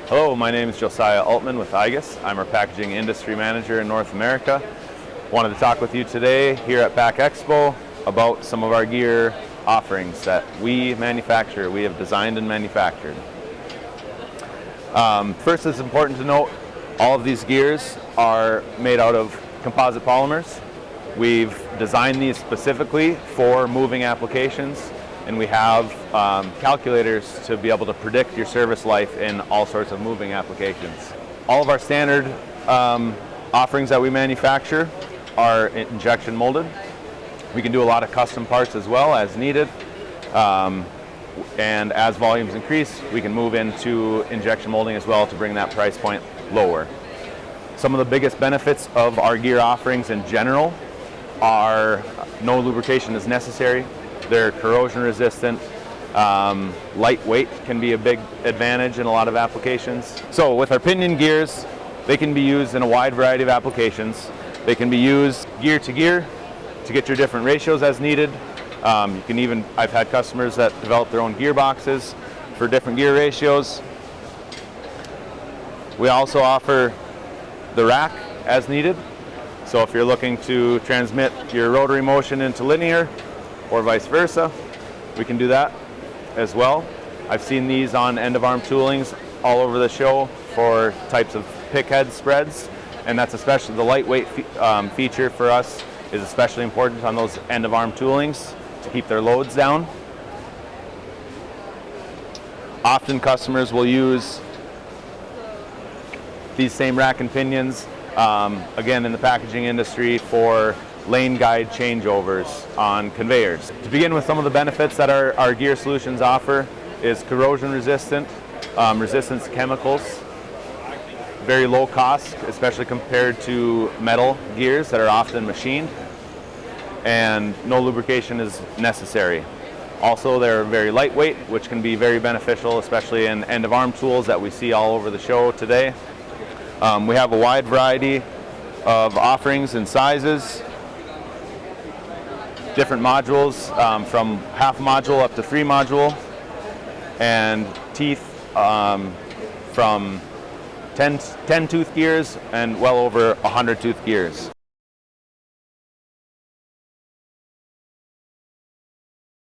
Hello, my name is Josiah Aultman with Igus. I'm our packaging industry manager in North America. Wanted to talk with you today here at Pack Expo about some of our gear offerings that we manufacture, we have designed and manufactured. First, it's important to note all of these gears are made out of composite polymers. We've designed these specifically for moving applications, and we have calculators to be able to predict your service life in all sorts of moving applications. All of our standard offerings that we manufacture are injection molded. We can do a lot of custom parts as well as needed. And as volumes increase, we can move into injection molding as well to bring that price point lower. Some of the biggest benefits of our gear offerings in general are no lubrication is necessary. They're corrosion resistant. Lightweight can be a big advantage in a lot of applications. So with our pinion gears, they can be used in a wide variety of applications. They can be used gear to gear to get your different ratios as needed. You can even, I've had customers that develop their own gearboxes for different gear ratios. We also offer the rack as needed. So if you're looking to transmit your rotary motion into linear or vice versa, we can do that as well. I've seen these on end-of-arm toolings all over the show for types of pick head spreads, and that's especially the lightweight feature for us is especially important on those end-of-arm toolings to keep their loads down. Often customers will use these same rack and pinions, again in the packaging industry, for lane guide changeovers on conveyors. To begin with, some of the benefits that our gear solutions offer is corrosion resistant, resistance to chemicals, very low cost, especially compared to metal gears that are often machined, and no lubrication is necessary. Also, they're very lightweight, which can be very beneficial, especially in end-of-arm tools that we see all over the show today. We have a wide variety of offerings and sizes, different modules from half module up to 3 module, and teeth from 10 tooth gears and well over 100 tooth gears.